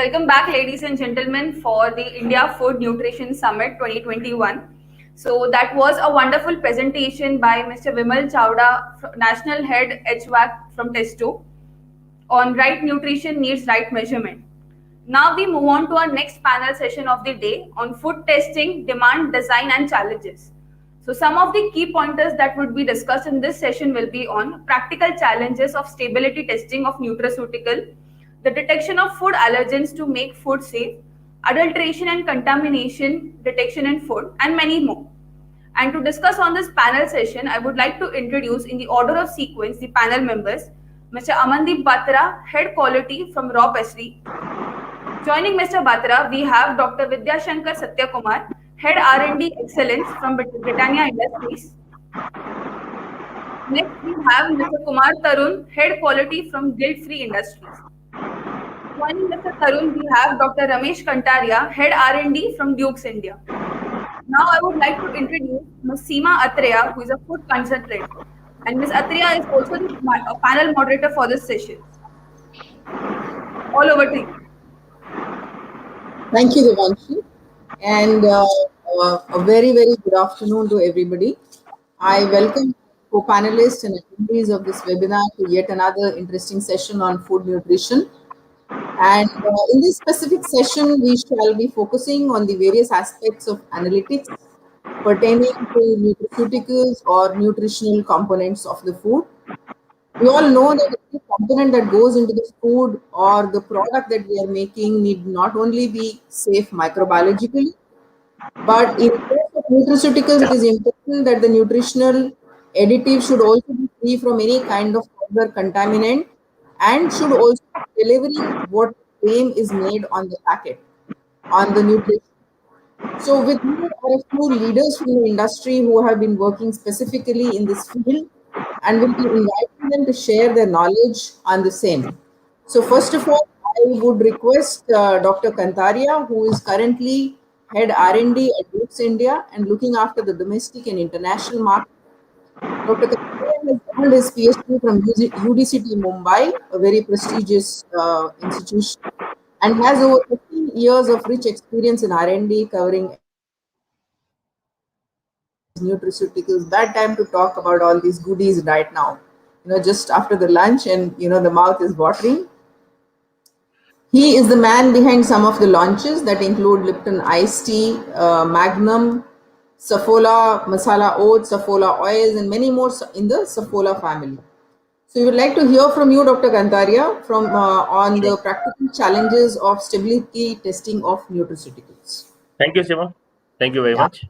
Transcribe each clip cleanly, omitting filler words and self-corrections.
Welcome back, ladies and gentlemen, for the India Food Nutrition Summit 2021. So that was a wonderful presentation by Mr. Vimal Chawda, National Head HVAC from Testo, on right nutrition needs right measurement. Now we move on to our next panel session of the day on food testing, demand, design, and challenges. So some of the key pointers that would be discussed in this session will be on practical challenges of stability testing of nutraceutical, the detection of food allergens to make food safe, adulteration and contamination detection in food, and many more. And to discuss on this panel session, I would like to introduce in the order of sequence the panel members. Mr. Amandeep Batra, Head Quality from Raw Pessary. Joining Mr. Batra, we have Dr. Vidya Shankar Satyakumar, Head R&D Excellence from Britannia Industries. Next, we have Mr. Kumar Tarun, Head Quality from Guilt Free Industries. Joining Mr. Tarun, we have Dr. Ramesh Kantaria, Head R&D from Dukes India. Now I would like to introduce Ms. Seema Atreya, who is a food consultant. And Ms. Atreya is also the panel moderator for this session. All over to you. Thank you, Devanshi. And a very, very good afternoon to everybody. I welcome co-panelists and attendees of this webinar to yet another interesting session on food nutrition. And in this specific session, we shall be focusing on the various aspects of analytics pertaining to nutraceuticals or nutritional components of the food. We all know that every component that goes into the food or the product that we are making need not only be safe microbiologically, but in case of nutraceuticals, it is important that the nutritional additive should also be free from any kind of further contaminant and should also be delivering what claim is made on the packet, on the nutrition. So with me are a few leaders from the industry who have been working specifically in this field and will be inviting them to share their knowledge on the same. So first of all, I would request Dr. Kantaria, who is currently Head R&D at Dukes India and looking after the domestic and international market. Dr. Kantaria has earned his PhD from UDCT Mumbai, a very prestigious institution, and has over 15 years of rich experience in R&D covering nutraceuticals. Bad time to talk about all these goodies right now, just after the lunch, and the mouth is watering. He is the man behind some of the launches that include Lipton Iced Tea, Magnum, Saffola Masala Oats, Saffola Oils, and many more in the Saffola family. So we would like to hear from you, Dr. Kantaria, from on the practical challenges of stability testing of nutraceuticals. Thank you, Seema. Thank you very much.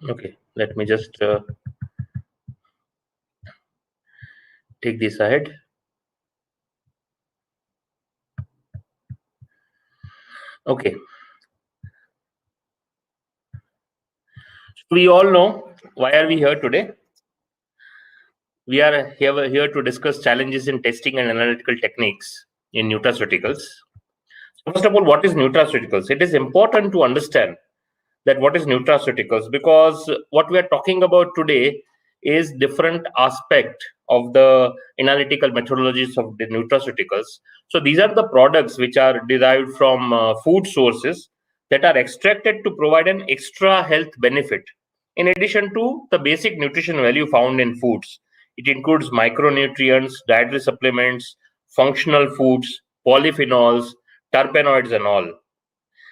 Okay, let me just take this ahead. Okay. We all know why are we here today. We are here to discuss challenges in testing and analytical techniques in nutraceuticals. First of all, what is nutraceuticals? It is important to understand that what is nutraceuticals, because what we are talking about today is different aspect of the analytical methodologies of the nutraceuticals. So these are the products which are derived from food sources that are extracted to provide an extra health benefit in addition to the basic nutrition value found in foods. It includes micronutrients, dietary supplements, functional foods, polyphenols, terpenoids and all.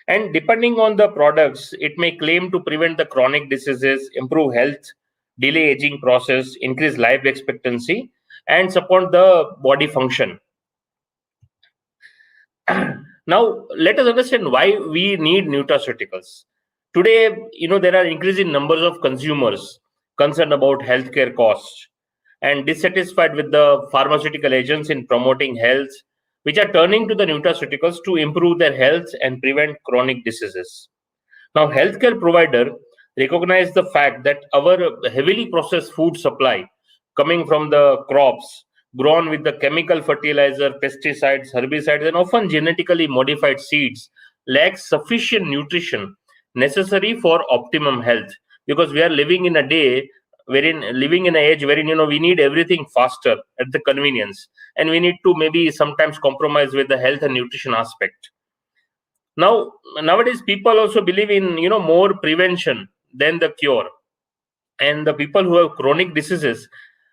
And depending on the products, it may claim to prevent the chronic diseases, improve health, delay aging process, increase life expectancy, and support the body function. Now, let us understand why we need nutraceuticals. Today, there are increasing numbers of consumers concerned about healthcare costs and dissatisfied with the pharmaceutical agents in promoting health, which are turning to the nutraceuticals to improve their health and prevent chronic diseases. Now, healthcare provider recognize the fact that our heavily processed food supply coming from the crops grown with the chemical fertilizer, pesticides, herbicides, and often genetically modified seeds lacks sufficient nutrition necessary for optimum health, because we are living in a day living in an age wherein we need everything faster at the convenience, and we need to maybe sometimes compromise with the health and nutrition aspect. Nowadays people also believe in more prevention than the cure, and the people who have chronic diseases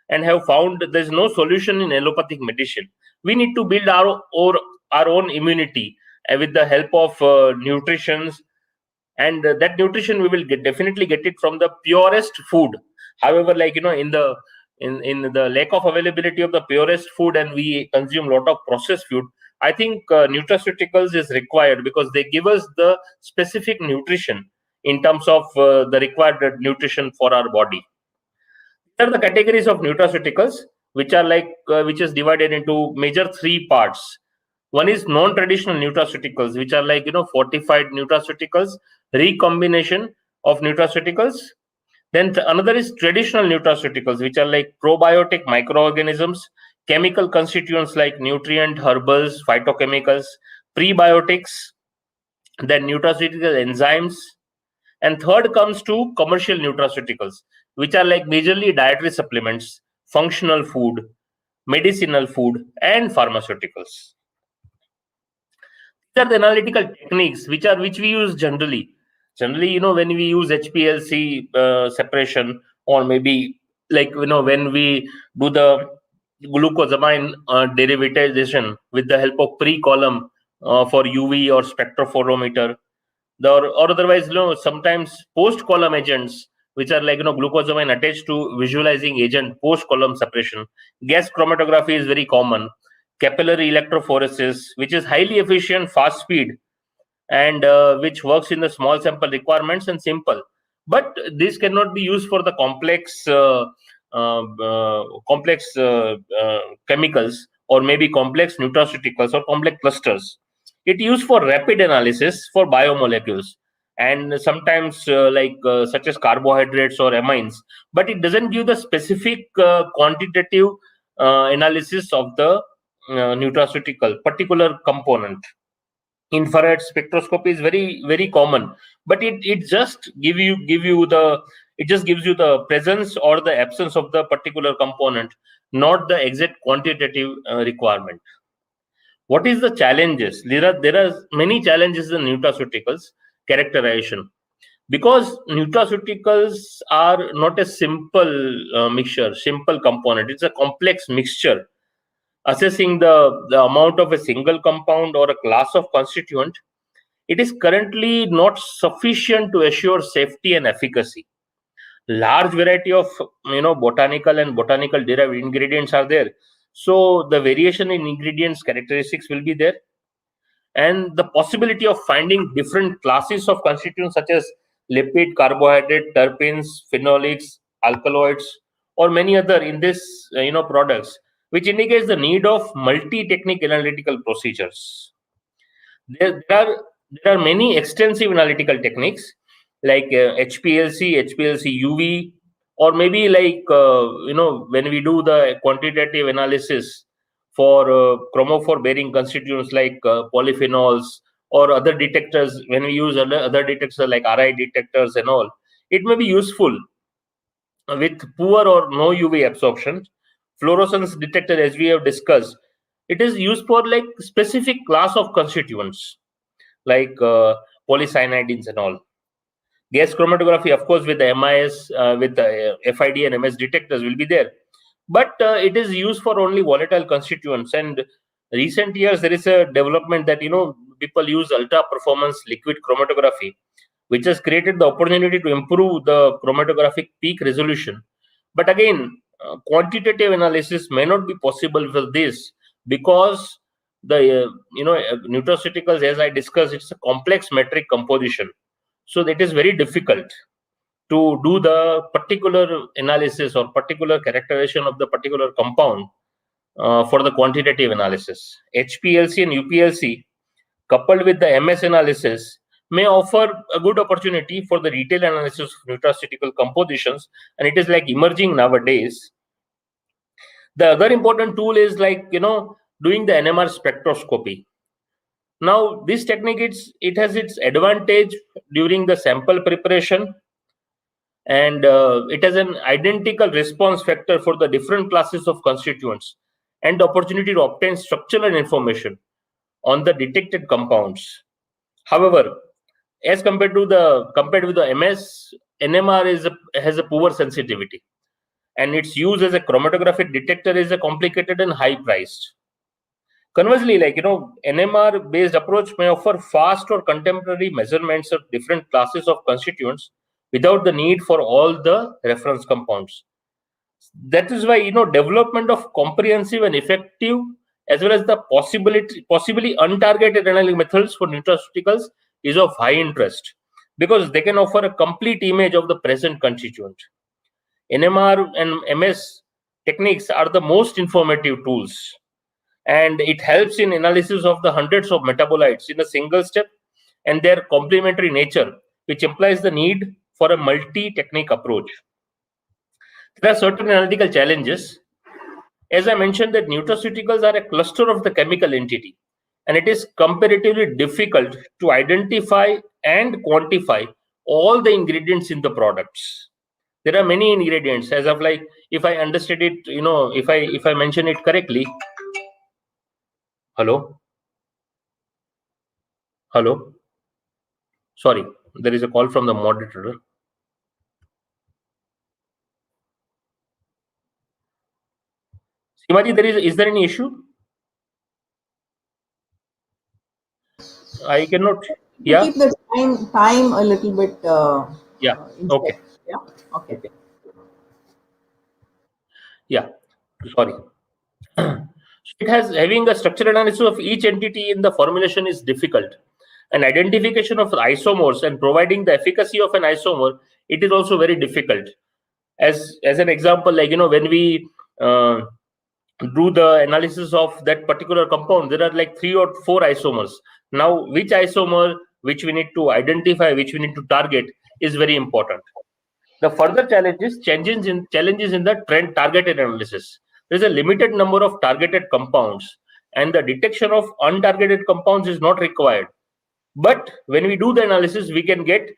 and have found there's no solution in allopathic medicine, we need to build our own immunity with the help of nutrition, and that nutrition we will definitely get it from the purest food. However, in the lack of availability of the purest food, and we consume a lot of processed food, I think nutraceuticals is required, because they give us the specific nutrition in terms of the required nutrition for our body. These are the categories of nutraceuticals, which are which is divided into major three parts. One is non-traditional nutraceuticals, which are fortified nutraceuticals, recombination of nutraceuticals. Then another is traditional nutraceuticals, which are like probiotic microorganisms, chemical constituents like nutrient, herbals, phytochemicals, prebiotics, then nutraceutical enzymes. And third comes to commercial nutraceuticals, which are like majorly dietary supplements, functional food, medicinal food, and pharmaceuticals. These are the analytical techniques which we use generally. Generally, when we use HPLC separation, or maybe when we do the glucosamine derivatization with the help of pre-column for UV or spectrophotometer, or otherwise sometimes post-column agents, which are glucosamine attached to visualizing agent post-column separation. Gas chromatography is very common. Capillary electrophoresis, which is highly efficient, fast speed, and which works in the small sample requirements and simple. But this cannot be used for the complex chemicals, or maybe complex nutraceuticals or complex clusters. It used for rapid analysis for biomolecules, and sometimes such as carbohydrates or amines, but it doesn't give the specific quantitative analysis of the nutraceutical particular component. Infrared spectroscopy is very, very common, but it just gives you the presence or the absence of the particular component, not the exact quantitative requirement. What is the challenges? There are many challenges in nutraceuticals characterization, because nutraceuticals are not a simple mixture, simple component. It's a complex mixture. Assessing the amount of a single compound or a class of constituent, it is currently not sufficient to assure safety and efficacy. Large variety of botanical and botanical derived ingredients are there, so the variation in ingredients characteristics will be there, and the possibility of finding different classes of constituents such as lipid, carbohydrate, terpenes, phenolics, alkaloids, or many other in this products, which indicates the need of multi-technique analytical procedures. There are many extensive analytical techniques like HPLC, HPLC UV, or maybe when we do the quantitative analysis for chromophore bearing constituents like polyphenols, or other detectors, when we use other detectors like RI detectors and all, it may be useful with poor or no UV absorption. Fluorescence detector, as we have discussed, it is used for like specific class of constituents like polysynidines and all. Gas chromatography, of course, with the MIS, with the FID and MS detectors will be there, but it is used for only volatile constituents. And recent years there is a development that people use ultra performance liquid chromatography, which has created the opportunity to improve the chromatographic peak resolution. But again, quantitative analysis may not be possible for this, because the nutraceuticals, as I discussed, it's a complex metric composition, so it is very difficult to do the particular analysis or particular characterization of the particular compound for the quantitative analysis. HPLC and UPLC coupled with the MS analysis may offer a good opportunity for the detailed analysis of nutraceutical compositions, and it is like emerging nowadays. The other important tool is doing the NMR spectroscopy. Now this technique, it has its advantage during the sample preparation, and it has an identical response factor for the different classes of constituents and the opportunity to obtain structural information on the detected compounds. However, as compared with the MS, NMR has a poor sensitivity, and its use as a chromatographic detector is a complicated and high priced. Conversely, NMR based approach may offer fast or contemporary measurements of different classes of constituents without the need for all the reference compounds. That is why development of comprehensive and effective, as well as the possibly untargeted analytic methods for nutraceuticals is of high interest, because they can offer a complete image of the present constituent. NMR and MS techniques are the most informative tools, and it helps in analysis of the hundreds of metabolites in a single step and their complementary nature, which implies the need for a multi-technique approach. There are certain analytical challenges. As I mentioned, that nutraceuticals are a cluster of the chemical entity, and it is comparatively difficult to identify and quantify all the ingredients in the products. There are many ingredients, as of like, if I understood it, if I mention it correctly. Hello? Hello? Sorry, there is a call from the moderator. Simaji, is there any issue? I cannot. Yeah. Keep the time a little bit. Yeah. In Okay. check. Yeah. Okay. Yeah. Sorry. It has having a structural analysis of each entity in the formulation is difficult, and identification of isomers and providing the efficacy of an isomer, it is also very difficult. As an example, when we do the analysis of that particular compound, there are like 3 or 4 isomers. Now, which isomer which we need to identify, which we need to target, is very important. The further challenges in the trend targeted analysis. There is a limited number of targeted compounds, and the detection of untargeted compounds is not required. But when we do the analysis, we can get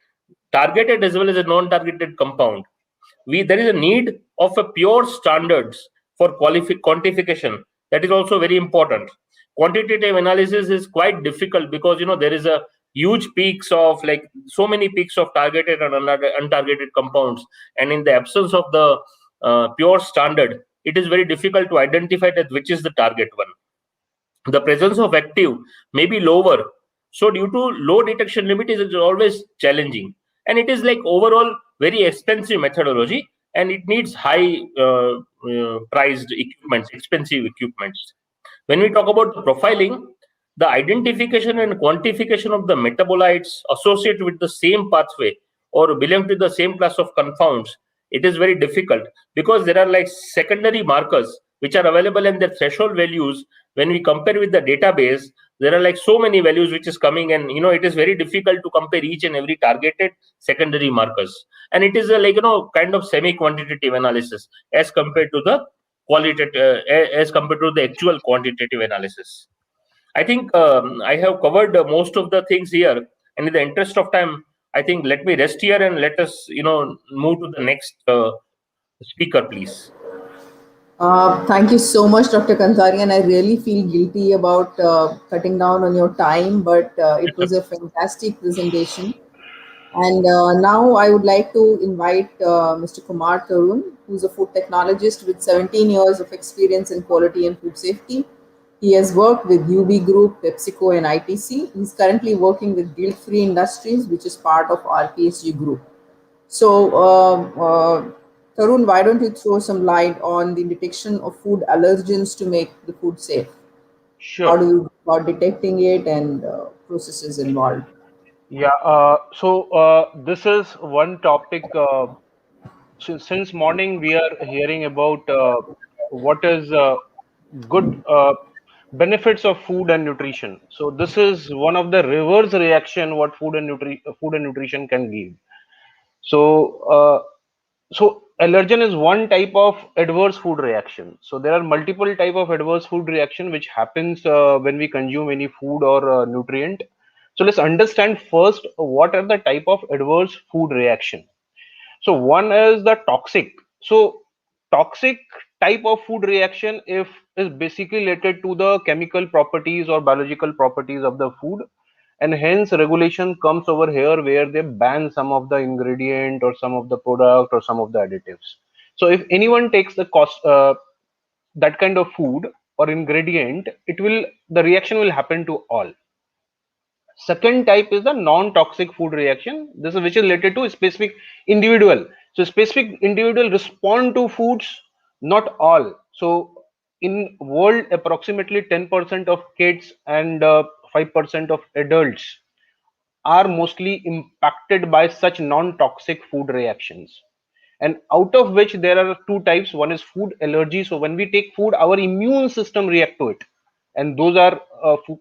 targeted as well as a non-targeted compound. There is a need of a pure standards for quantification. That is also very important. Quantitative analysis is quite difficult because there is a huge peaks of like so many peaks of targeted and untargeted compounds, and in the absence of the pure standard, it is very difficult to identify that which is the target one. The presence of active may be lower, so due to low detection limit, it is always challenging, and it is like overall very expensive methodology, and it needs high priced equipments, expensive equipments. When we talk about the profiling, the identification and quantification of the metabolites associated with the same pathway or belong to the same class of confounds, it is very difficult because there are like secondary markers which are available, and their threshold values, when we compare with the database, there are like so many values which is coming, and it is very difficult to compare each and every targeted secondary markers, and it is a kind of semi quantitative analysis as compared to the qualitative as compared to the actual quantitative analysis. I think I have covered most of the things here, and in the interest of time, I think let me rest here and let us move to the next speaker, please. Thank you so much, Dr. Kantari, and I really feel guilty about cutting down on your time, but it was a fantastic presentation. And now I would like to invite Mr. Kumar Tarun, who's a food technologist with 17 years of experience in quality and food safety. He has worked with UB Group, PepsiCo, and ITC. He's currently working with Guilt Free Industries, which is part of RPSG Group. So, Tarun, why don't you throw some light on the detection of food allergens to make the food safe? Sure. How do you go about detecting it and processes involved? Yeah. This is one topic. Since morning, we are hearing about what is good benefits of food and nutrition. So this is one of the reverse reaction what food and nutrition can give. So allergen is one type of adverse food reaction. So there are multiple type of adverse food reaction which happens when we consume any food or nutrient. So let's understand first what are the type of adverse food reaction. So one is the toxic. So toxic type of food reaction if is basically related to the chemical properties or biological properties of the food, and hence regulation comes over here where they ban some of the ingredient or some of the product or some of the additives. So if anyone takes the cost that kind of food or ingredient, it will, the reaction will happen to all. Second type is the non-toxic food reaction. This is which is related to a specific individual. So specific individual respond to foods, not all. So in world, approximately 10% of kids and 5% of adults are mostly impacted by such non-toxic food reactions, and out of which there are two types. One is food allergy. So when we take food, our immune system react to it, and those are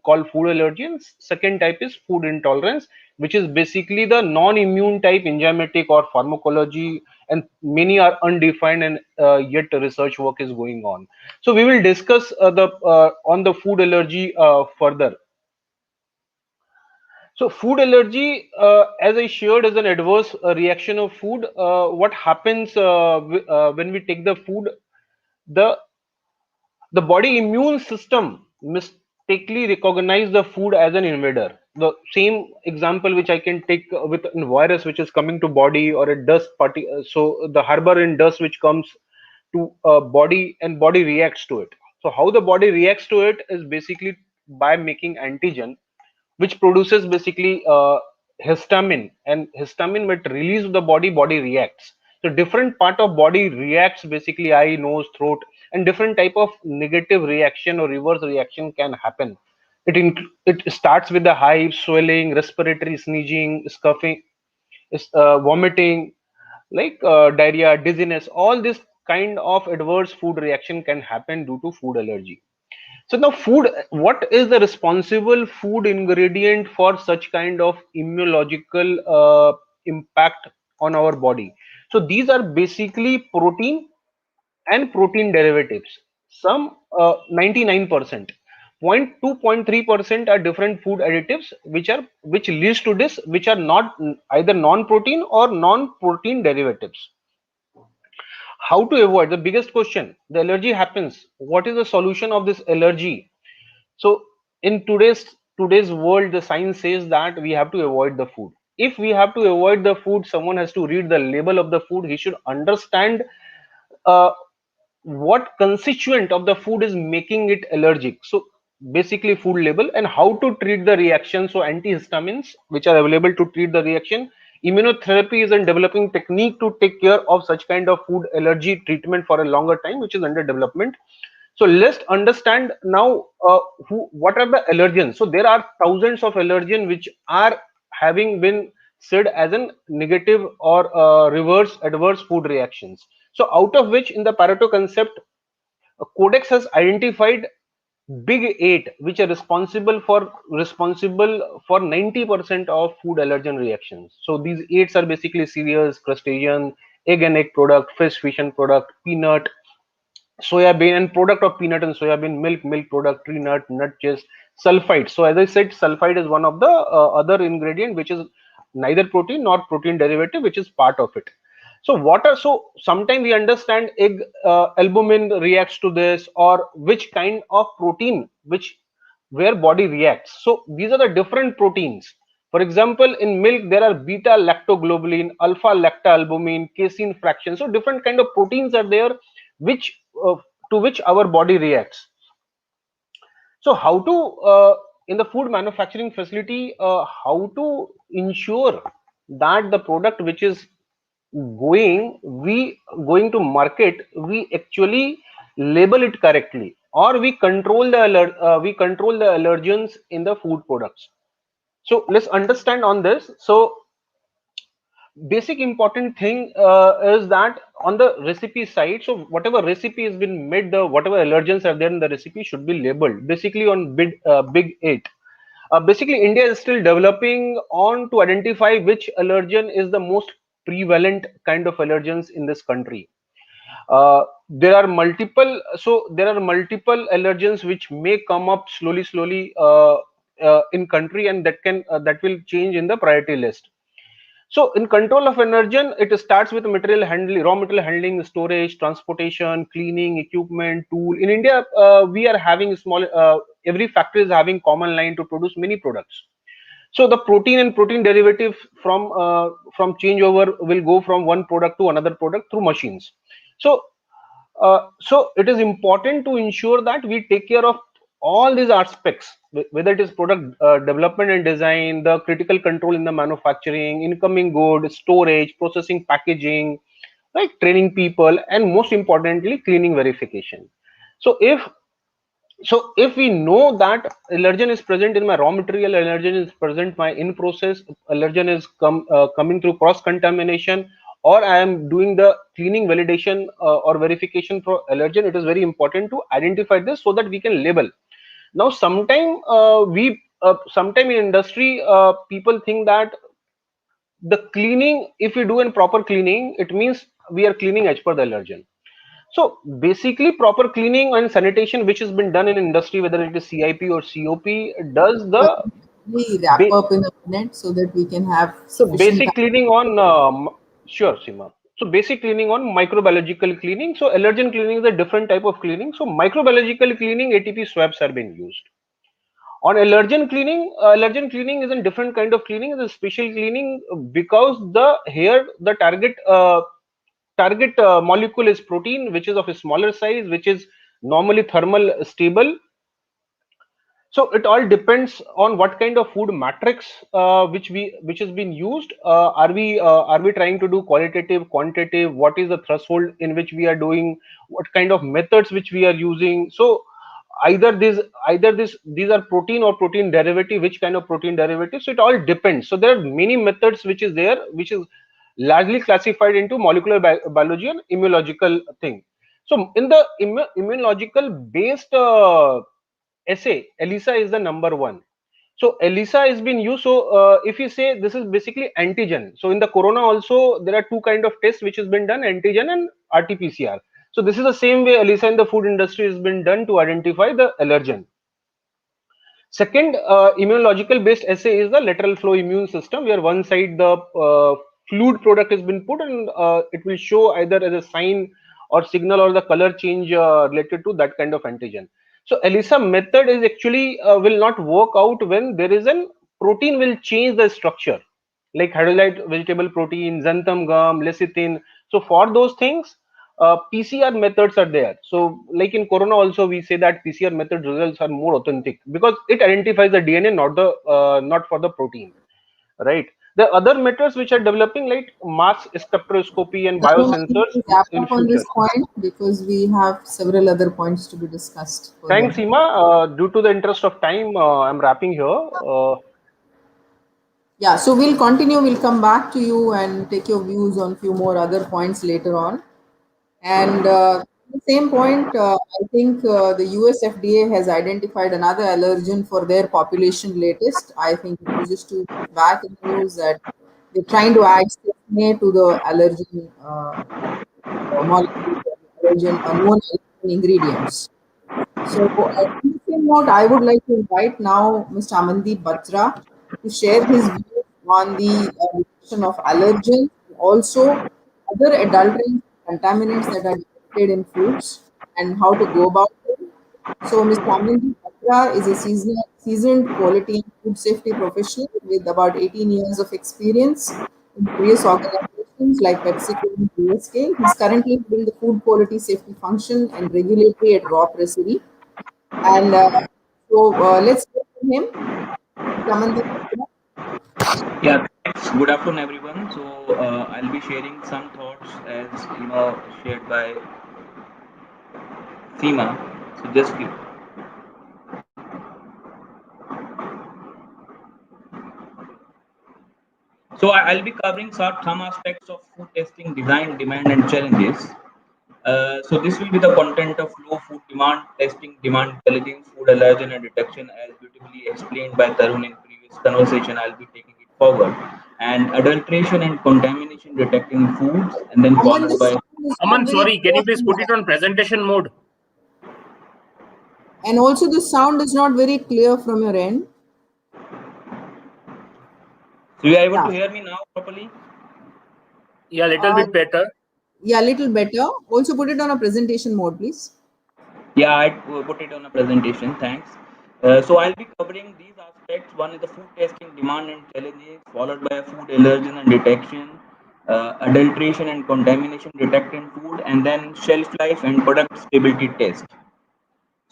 called food allergens. Second type is food intolerance, which is basically the non-immune type, enzymatic or pharmacology, and many are undefined, and yet research work is going on. So we will discuss the on the food allergy further. So food allergy, as I shared, is an adverse reaction of food. What happens when we take the food? The the body immune system mistakenly recognize the food as an invader. The same example which I can take with a virus which is coming to body, or a dust party. So the harbor in dust which comes to body, and body reacts to it. So how the body reacts to it is basically by making antigen, which produces basically histamine, and histamine when released to the body, body reacts. So different part of body reacts, basically eye, nose, throat, and different type of negative reaction or reverse reaction can happen. It starts with the hives, swelling, respiratory, sneezing, scuffing, vomiting, like diarrhea, dizziness. All this kind of adverse food reaction can happen due to food allergy. So now food, what is the responsible food ingredient for such kind of immunological impact on our body? So these are basically protein and protein derivatives. Some 99%, 0.2-0.3% are different food additives which leads to this, which are not either non-protein or non-protein derivatives. How to avoid? The biggest question, the allergy happens. What is the solution of this allergy? So in today's world, the science says that we have to avoid the food. If we have to avoid the food, someone has to read the label of the food. He should understand uh, what constituent of the food is making it allergic. So basically food label, and how to treat the reaction. So antihistamines which are available to treat the reaction. Immunotherapy is a developing technique to take care of such kind of food allergy treatment for a longer time, which is under development. So let's understand now what are the allergens. So there are thousands of allergens which are having been said as a negative or reverse adverse food reactions. So out of which, in the Pareto concept, Codex has identified big eight which are responsible for 90% of food allergen reactions. So these eights are basically cereals, crustacean, egg and egg product, fish and product, peanut, soya bean and product of peanut and soya bean, milk product, tree nut chest, sulfite. So as I said, sulfite is one of the other ingredient which is neither protein nor protein derivative, which is part of it. So what are, so sometimes we understand egg albumin reacts to this, or which kind of protein which where body reacts. So these are the different proteins. For example, in milk there are beta lactoglobulin, alpha lactalbumin, casein fraction. So different kind of proteins are there which to which our body reacts. So how to in the food manufacturing facility, how to ensure that the product which is going to market, we actually label it correctly, or we control the we control the allergens in the food products. So let's understand on this. So basic important thing is that on the recipe side, so whatever recipe has been made, the whatever allergens are there in the recipe should be labeled basically on big eight. Basically India is still developing on to identify which allergen is the most prevalent kind of allergens in this country. There are multiple, so there are multiple allergens which may come up slowly in country, and that can that will change in the priority list. So in control of allergen, it starts with material handling, raw material handling, storage, transportation, cleaning, equipment, tool. In India, we are having small. Every factory is having common line to produce many products. So the protein and protein derivative from changeover will go from one product to another product through machines. So it is important to ensure that we take care of all these aspects, whether it is product development and design, the critical control in the manufacturing, incoming good, storage, processing, packaging, right, training people, and most importantly, cleaning verification. So if we know that allergen is present in my raw material, allergen is present my in process, allergen is coming through cross contamination, or I am doing the cleaning validation or verification for allergen, it is very important to identify this so that we can label. Now sometime in industry, people think that the cleaning, if we do in proper cleaning, it means we are cleaning as per the allergen. So basically, proper cleaning and sanitation, which has been done in industry, whether it is CIP or COP, does the We wrap ba- up in a minute so that we can have so sufficient basic time. cleaning on sure, Seema. So basic cleaning on microbiological cleaning. So allergen cleaning is a different type of cleaning. So microbiological cleaning, ATP swabs are being used. On allergen cleaning is a different kind of cleaning. It's a special cleaning because the target molecule is protein, which is of a smaller size, which is normally thermal stable. So it all depends on what kind of food matrix which has been used. Are we trying to do qualitative, quantitative? What is the threshold in which we are doing? What kind of methods which we are using? So these are protein or protein derivative. Which kind of protein derivative? So it all depends. So there are many methods which is there, which is largely classified into molecular biology and immunological thing. So in the immunological based assay, ELISA is the number one. So ELISA has been used. So if you say this is basically antigen. So in the corona also there are two kind of tests which has been done, antigen and RT-PCR. So this is the same way ELISA in the food industry has been done to identify the allergen. Second, immunological based assay is the lateral flow immune system, where one side the fluid product has been put, and it will show either as a sign or signal or the color change related to that kind of antigen. So ELISA method is actually will not work out when there is an protein will change the structure, like hydrolyzed vegetable protein, xanthan gum, lecithin. So for those things, PCR methods are there. So like in corona also we say that PCR method results are more authentic because it identifies the DNA, not for the protein, right? The other methods which are developing like mass spectroscopy and Now, I need biosensors to wrap in up on future. this point because we have several other points to be discussed further. Thanks, Seema. Due to the interest of time, I'm wrapping here. Yeah, so we'll continue. We'll come back to you and take your views on few more other points later on. And the same point, I think the US FDA has identified another allergen for their population latest. I think it was just 2 weeks back in the news that they're trying to add CNA to the allergen molecule, allergen, known allergen ingredients. So, on the same note, I would like to invite now Mr. Amandeep Batra to share his views on the reduction of allergens, also other adulterants and contaminants that are detected in foods and how to go about it. So, Mr. Amandeep Batra is a seasoned quality and food safety professional with about 18 years of experience in various organizations like PepsiCo and GSK. He's currently doing the food quality safety function and regulatory at Raw Pressery. And let's hear from him. Ramandeep Batra. Yeah, thanks. Good afternoon, everyone. So I'll be sharing some thoughts as shared by Seema. So just give. So I'll be covering some aspects of food testing, design, demand, and challenges. So this will be the content of low food demand testing, demand intelligence, food allergen and detection, as beautifully explained by Tarun in previous conversation. I'll be taking it forward, and adulteration and contamination detecting foods, and then Aman, followed the by. sound is not Aman, very sorry, can clear you please from put your it end. on presentation mode? And also the sound is not very clear from your end. So you are able Yeah. to hear me now properly? Yeah, little Uh, bit better. yeah, little better. Also put it on a presentation mode, please. Yeah, I put it on a presentation. Thanks. So I'll be covering these aspects. One is the food testing demand and challenges, followed by food allergen and detection, adulteration and contamination detect in food, and then shelf life and product stability test.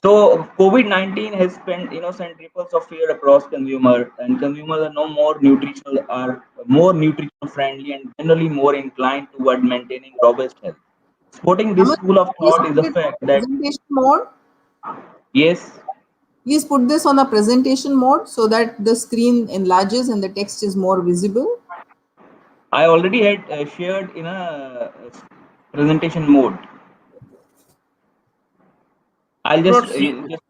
So COVID-19 has sent ripples of fear across consumer, and consumers are no more nutritional are more nutrition friendly and generally more inclined toward maintaining robust health. Supporting this Aman, school of please thought is put the it on fact a that presentation mode. yes, Please put this on a presentation mode so that the screen enlarges and the text is more visible. I already had shared in a presentation mode. I'll Not see. just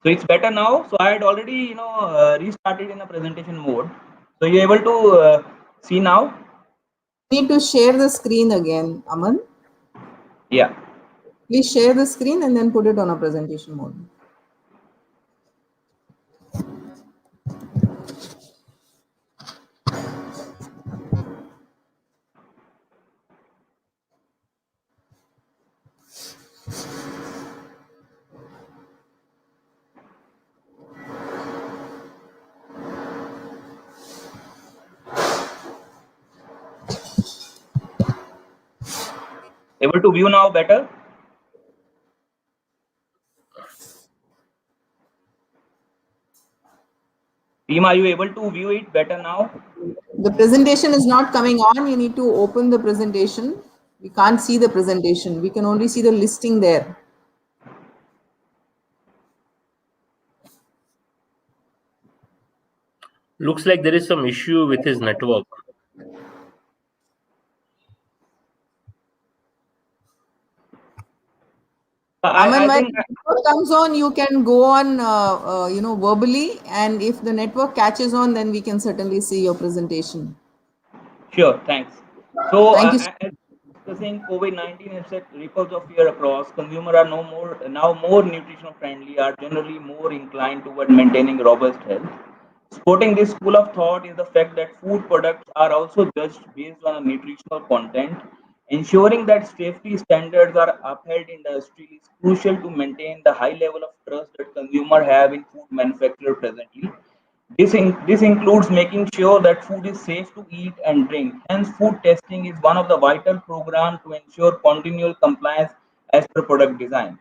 so it's better now. So I had already restarted in a presentation mode. So you're able to see now. Need to share the screen again, Aman. Yeah. Please share the screen and then put it on a presentation mode. Able to view now better. Team, are you able to view it better now? The presentation is not coming on. You need to open the presentation. We can't see the presentation. We can only see the listing there. Looks like there is some issue with his network. Aman, I when think the network comes on, you can go on, verbally, and if the network catches on, then we can certainly see your presentation. sure. Thanks. So Thank you. as discussing COVID-19 has set ripples of fear across. Consumers are no more now more nutritional friendly, are generally more inclined toward maintaining robust health. Supporting this school of thought is the fact that food products are also judged based on a nutritional content. Ensuring that safety standards are upheld in the industry is crucial to maintain the high level of trust that consumers have in food manufacturers presently. This includes making sure that food is safe to eat and drink. Hence, food testing is one of the vital programs to ensure continual compliance as per product design.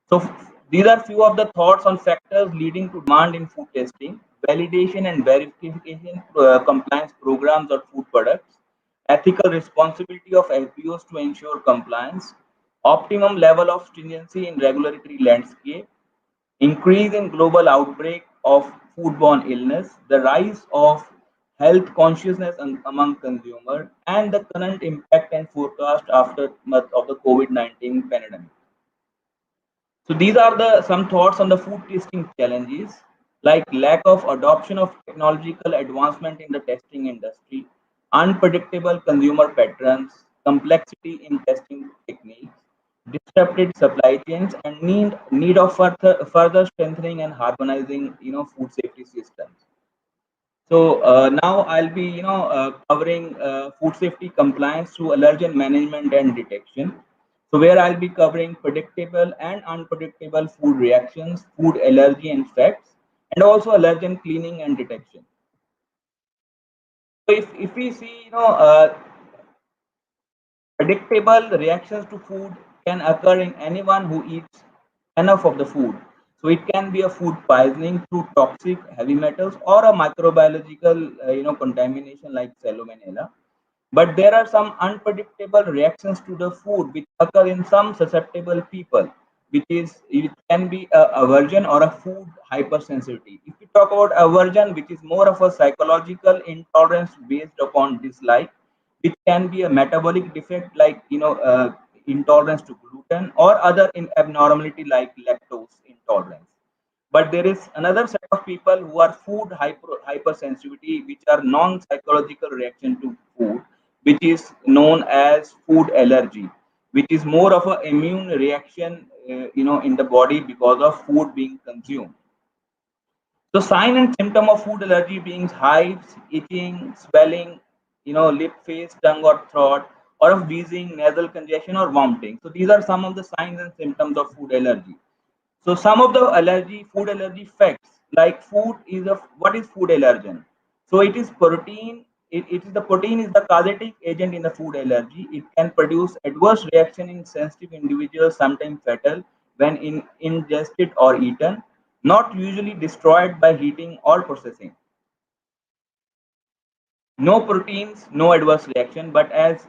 So these are few of the thoughts on factors leading to demand in food testing, validation and verification compliance programs of food products, ethical responsibility of FBOs to ensure compliance, optimum level of stringency in regulatory landscape, increase in global outbreak of foodborne illness, the rise of health consciousness among consumers, and the current impact and forecast aftermath of the COVID-19 pandemic. So these are the some thoughts on the food testing challenges, like lack of adoption of technological advancement in the testing industry, unpredictable consumer patterns, complexity in testing techniques, disrupted supply chains, and need of further strengthening and harmonizing food safety systems. So now I'll be covering food safety compliance through allergen management and detection. So where I'll be covering predictable and unpredictable food reactions, food allergy and effects, and also allergen cleaning and detection. So if we see predictable reactions to food can occur in anyone who eats enough of the food. So it can be a food poisoning through toxic heavy metals or a microbiological contamination like salmonella. But there are some unpredictable reactions to the food which occur in some susceptible people, which is it can be a aversion or a food hypersensitivity. If we talk about aversion, which is more of a psychological intolerance based upon dislike, which can be a metabolic defect like intolerance to gluten or other abnormality like lactose intolerance. But there is another set of people who are food hypersensitivity, which are non-psychological reaction to food, which is known as food allergy, which is more of an immune reaction, in the body because of food being consumed. So sign and symptom of food allergy being hives, itching, swelling, lip, face, tongue or throat, or of wheezing, nasal congestion or vomiting. So these are some of the signs and symptoms of food allergy. So some of the food allergy facts, like what is food allergen? So it is protein. It is the protein is the causative agent in the food allergy. It can produce adverse reaction in sensitive individuals, sometimes fatal, when ingested or eaten, not usually destroyed by heating or processing. No proteins, no adverse reaction. But as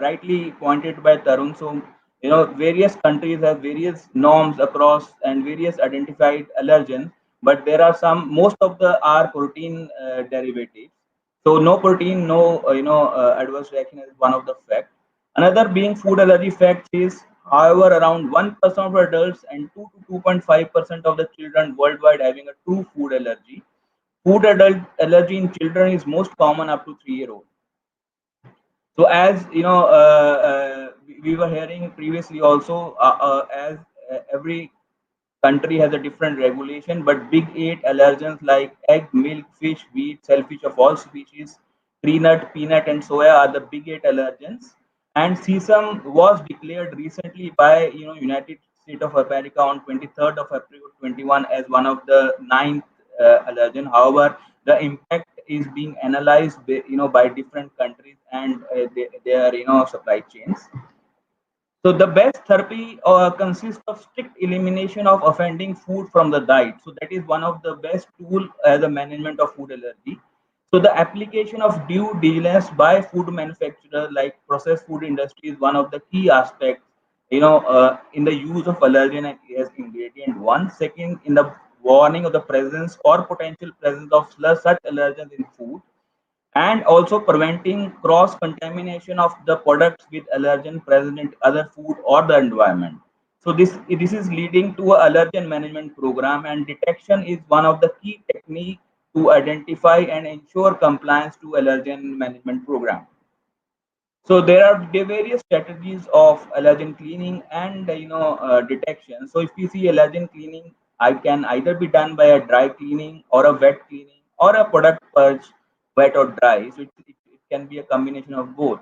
rightly pointed by Tarun, so various countries have various norms across and various identified allergens. But there are most of the are protein derivatives. So no protein, no adverse reaction is one of the facts. Another being food allergy facts is, however, around 1% of adults and 2 to 2.5% of the children worldwide having a true food allergy. Food adult allergy in children is most common up to 3-year-old. So as we were hearing previously also, as every country has a different regulation, but big 8 allergens like egg, milk, fish, wheat, shellfish of all species, tree nut, peanut, and soya are the big 8 allergens. And sesame was declared recently by United States of America on 23rd of April 21 as one of the 9th allergen. However, the impact is being analyzed by different countries and their supply chains. So the best therapy consists of strict elimination of offending food from the diet. So that is one of the best tool as a management of food allergy. So the application of due diligence by food manufacturer like processed food industry is one of the key aspects, in the use of allergen as ingredient one. Second, in the warning of the presence or potential presence of such allergens in food, and also preventing cross contamination of the products with allergen present in other food or the environment. So this is leading to a allergen management program, and detection is one of the key techniques to identify and ensure compliance to allergen management program. So there are the various strategies of allergen cleaning and detection. So if you see allergen cleaning, I can either be done by a dry cleaning or a wet cleaning or a product purge, wet or dry. So it can be a combination of both.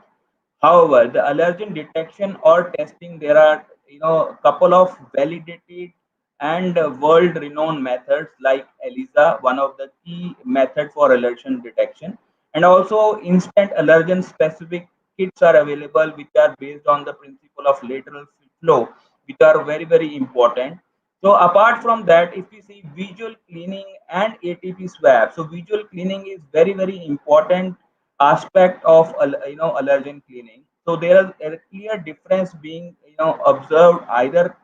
However, the allergen detection or testing, there are a couple of validated and world-renowned methods like ELISA, one of the key method for allergen detection, and also instant allergen-specific kits are available, which are based on the principle of lateral flow, which are very very important. So apart from that, if we see visual cleaning and ATP swab, so visual cleaning is very very important aspect of allergen cleaning. So there is a clear difference being observed either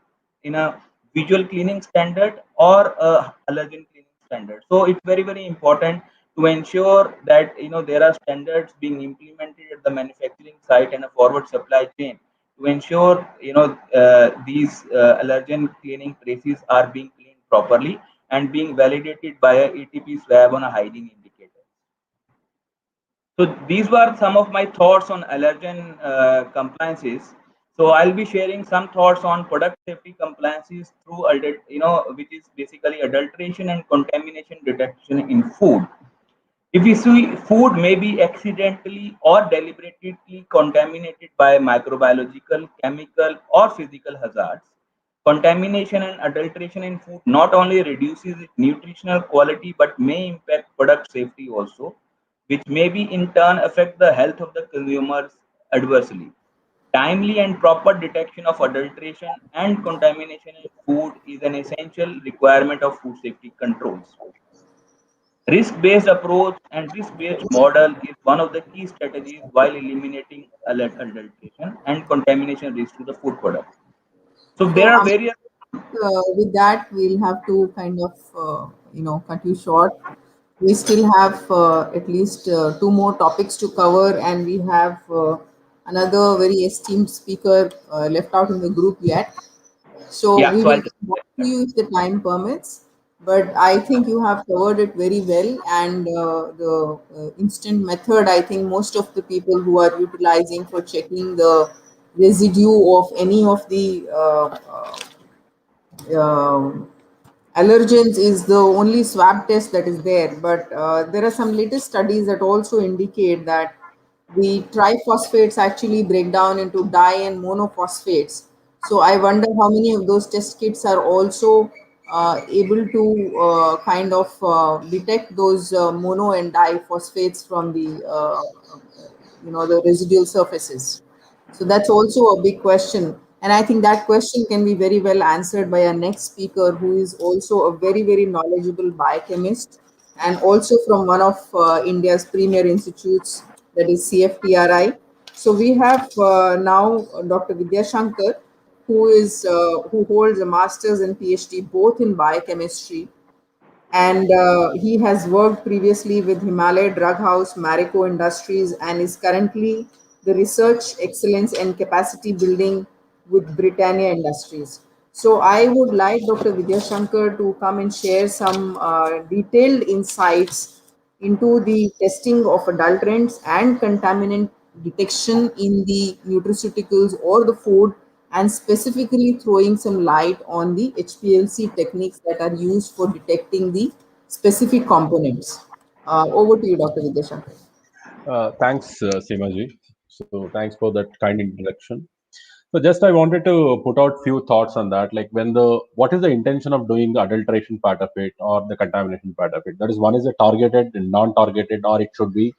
in a visual cleaning standard or a allergen cleaning standard. So it's very very important to ensure that there are standards being implemented at the manufacturing site and a forward supply chain to ensure these allergen cleaning traces are being cleaned properly and being validated by a ATP swab on a hygiene indicator. So these were some of my thoughts on allergen compliances. So I'll be sharing some thoughts on product safety compliances through which is basically adulteration and contamination detection in food. If we see food may be accidentally or deliberately contaminated by microbiological, chemical, or physical hazards. Contamination and adulteration in food not only reduces its nutritional quality but may impact product safety also, which may be in turn affect the health of the consumers adversely. Timely and proper detection of adulteration and contamination in food is an essential requirement of food safety controls. Risk-based approach and risk-based model is one of the key strategies while eliminating adulteration and contamination risk to the food product. So So there are various. with that, we'll have to kind of, cut you short. We still have at least two more topics to cover, and we have another very esteemed speaker left out in the group yet. So Yeah, we so will I'll get back to you if the time permits. but I think you have covered it very well. And the instant method, I think most of the people who are utilizing for checking the residue of any of the um allergens is the only swab test that is there. But there are some latest studies that also indicate that the triphosphates actually break down into di and monophosphates. So I wonder how many of those test kits are also able to kind of detect those mono and diphosphates from the the residual surfaces. So that's also a big question. And I think that question can be very well answered by our next speaker, who is also a very, very knowledgeable biochemist and also from one of India's premier institutes, that is CFTRI. So we have now Dr. Vidya Shankar, who holds a master's and PhD both in biochemistry, and he has worked previously with Himalaya Drug House, Marico Industries, and is currently the research excellence and capacity building with Britannia Industries. So I would like Dr. Vidya Shankar to come and share some detailed insights into the testing of adulterants and contaminant detection in the nutraceuticals or the food, and specifically throwing some light on the HPLC techniques that are used for detecting the specific components. Over to you, Dr. Vidyashankar. Thanks, Seemaji. So thanks for that kind introduction. So just I wanted to put out few thoughts on that. Like what is the intention of doing the adulteration part of it or the contamination part of it? That is, one is a targeted and non-targeted, or it should be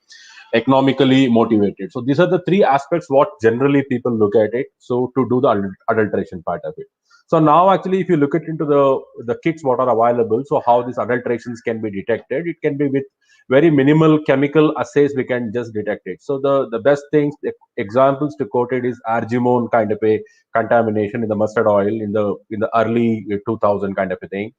economically motivated. So these are the three aspects what generally people look at it. So to do the adulteration part of it. So now actually, if you look at into the kits what are available, so how these adulterations can be detected, it can be with very minimal chemical assays we can just detect it. So the best things examples to quote it is argemone kind of a contamination in the mustard oil in the early 2000 kind of a thing.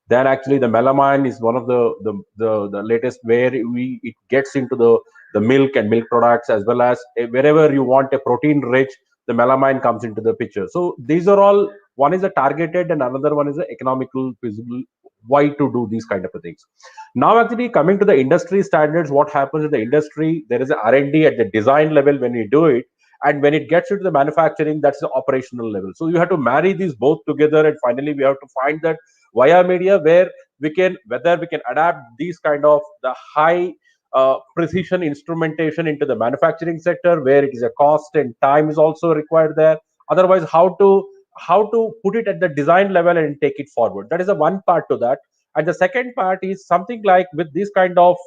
Then actually the melamine is one of the latest, where it gets into the milk and milk products, as well as wherever you want a protein rich, the melamine comes into the picture. So these are all, one is a targeted and another one is a economical feasible, why to do these kind of things. Now actually coming to the industry standards, what happens in the industry, there is a R&D at the design level when we do it, and when it gets into the manufacturing, that's the operational level. So you have to marry these both together, and finally we have to find that via media where whether we can adapt these kind of the high precision instrumentation into the manufacturing sector, where it is a cost and time is also required there. Otherwise, how to put it at the design level and take it forward. That is the one part to that. And the second part is something like with this kind of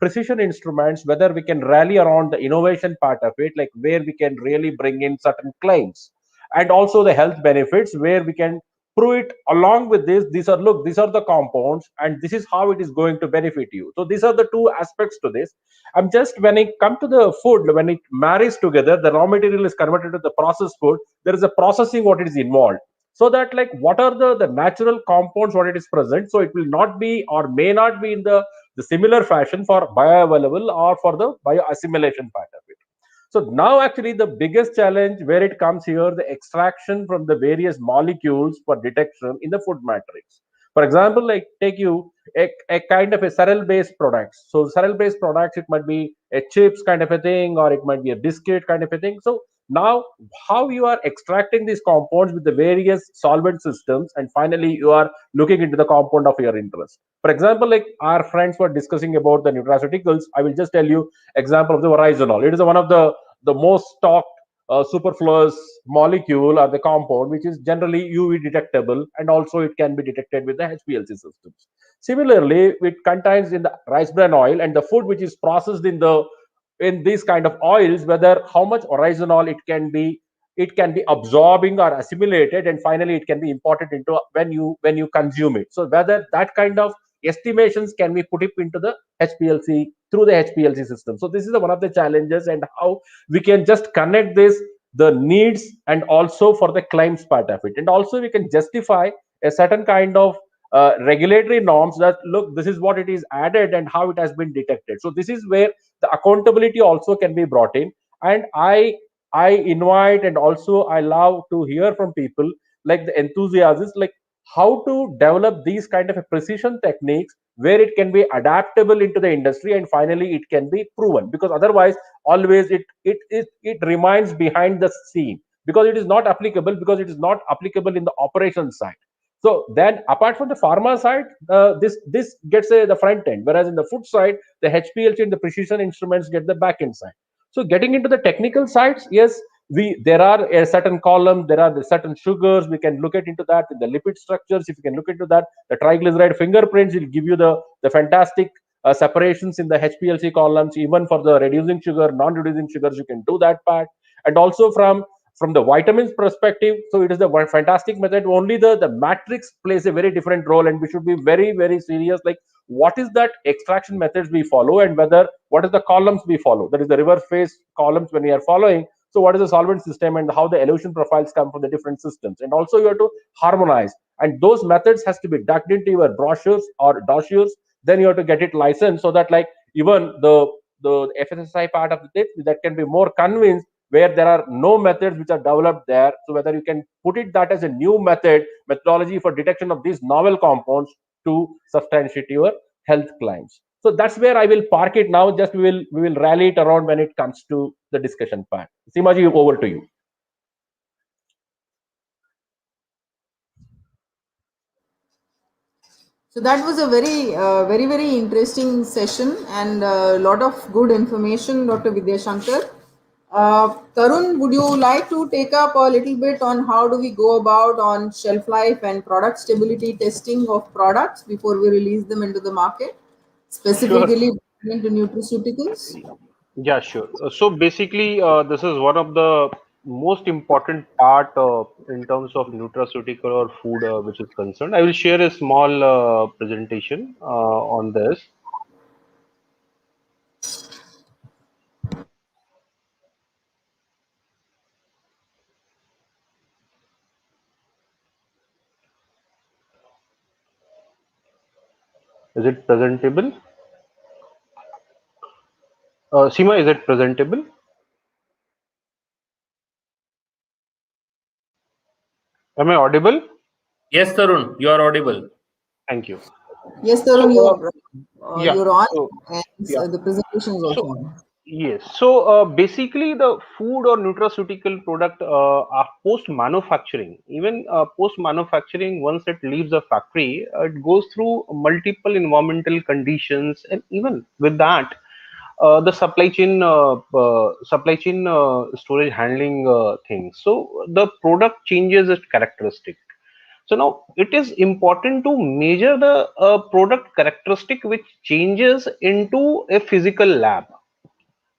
precision instruments, whether we can rally around the innovation part of it, like where we can really bring in certain claims and also the health benefits, where we can prove it along with this. These are the compounds, and this is how it is going to benefit you. So these are the two aspects to this. I'm just, when it come to the food, when it marries together, the raw material is converted to the processed food. There is a processing what is involved, so that like what are the natural compounds what it is present, so it will not be or may not be in the similar fashion for bioavailable or for the bioassimilation part of it. So now actually the biggest challenge where it comes here, the extraction from the various molecules for detection in the food matrix. For example, like take you a kind of a cereal based products. So cereal based products, it might be a chips kind of a thing, or it might be a biscuit kind of a thing. So now how you are extracting these compounds with the various solvent systems, and finally you are looking into the compound of your interest. For example, like our friends were discussing about the nutraceuticals, I will just tell you example of the oryzanol. It is one of the most talked superfluous molecule or the compound, which is generally UV detectable, and also it can be detected with the HPLC systems. Similarly, it contains in the rice bran oil and the food which is processed in these kind of oils, whether how much oryzanol it can be absorbing or assimilated, and finally it can be imported into when you consume it. So whether that kind of estimations can be put up into the HPLC through the HPLC system. So this is one of the challenges, and how we can just connect this the needs and also for the claims part of it, and also we can justify a certain kind of regulatory norms that look, this is what it is added and how it has been detected. So this is where the accountability also can be brought in. And I invite, and also I love to hear from people like the enthusiasts, like how to develop these kind of a precision techniques where it can be adaptable into the industry and finally it can be proven, because otherwise always it remains behind the scene, because it is not applicable, in the operation side. So then apart from the pharma side, this gets the front end, whereas in the food side the HPLC and the precision instruments get the back end side. So getting into the technical sides, yes, there are a certain column, there are the certain sugars, we can look at into that, the lipid structures, if you can look into that, the triglyceride fingerprints will give you the fantastic separations in the HPLC columns. Even for the reducing sugar, non-reducing sugars, you can do that part. And also from the vitamins perspective, so it is the one fantastic method. Only the matrix plays a very different role, and we should be very, very serious, like what is that extraction methods we follow, and whether what is the columns we follow, that is the reverse phase columns when we are following. So what is the solvent system and how the elution profiles come from the different systems, and also you have to harmonize, and those methods has to be dug into your brochures or dossiers. Then you have to get it licensed, so that like even the FSSI part of it, that can be more convinced, where there are no methods which are developed there. So whether you can put it that as a new methodology for detection of these novel compounds to substantiate your health claims. So that's where I will park it now. Just we will rally it around when it comes to the discussion part. Seemaji, over to you. So that was a very interesting session and a lot of good information, Dr. Vidyashankar. Tarun, would you like to take up a little bit on how do we go about on shelf life and product stability testing of products before we release them into the market, specifically into nutraceuticals? Yeah, sure. So basically, this is one of the most important part in terms of nutraceutical or food which is concerned. I will share a small presentation on this. Is it presentable? Seema, is it presentable? Am I audible? Yes, Tarun, you are audible. Thank you. Yes, Tarun, Yeah. you're on, So, and yeah. the presentation is also So, on. yes. So basically, the food or nutraceutical product are post manufacturing. Even post manufacturing, once it leaves the factory, it goes through multiple environmental conditions, and even with that, the supply chain storage handling things. So the product changes its characteristic. So now it is important to measure the product characteristic which changes into a physical lab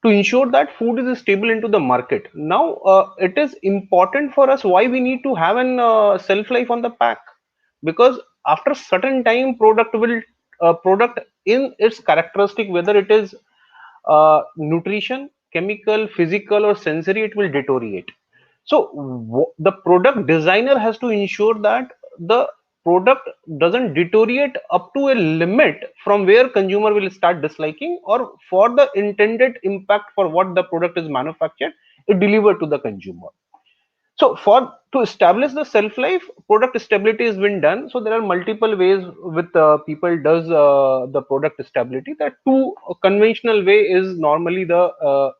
to ensure that food is stable into the market. Now it is important for us why we need to have an shelf life on the pack, because after certain time product in its characteristic, whether it is nutrition, chemical, physical or sensory, it will deteriorate. So the product designer has to ensure that the product doesn't deteriorate up to a limit from where consumer will start disliking, or for the intended impact for what the product is manufactured, it delivered to the consumer. So for to establish the shelf life, product stability has been done. So there are multiple ways with people does the product stability. That two conventional way is normally the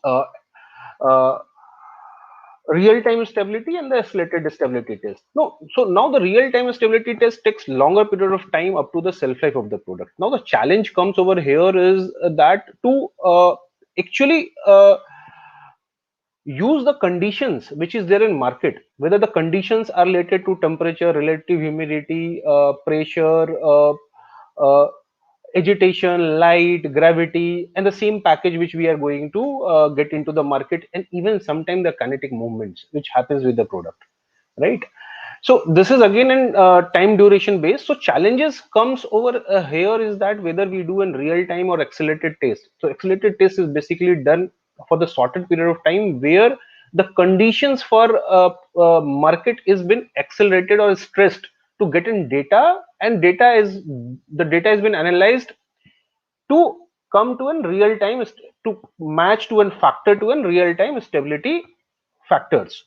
uh, uh, real-time stability and the accelerated stability test. No, so now the real-time stability test takes longer period of time up to the shelf life of the product. Now the challenge comes over here is that to actually use the conditions which is there in market, whether the conditions are related to temperature, relative humidity, pressure, uh, agitation, light, gravity, and the same package which we are going to get into the market, and even sometimes the kinetic movements which happens with the product, right? So this is again in time duration based. So challenges comes over here is that whether we do in real time or accelerated test. So accelerated test is basically done for the shorter period of time where the conditions for market is been accelerated or stressed to get in data, and data has been analyzed to come to a real time to match to and factor to a real time stability factors,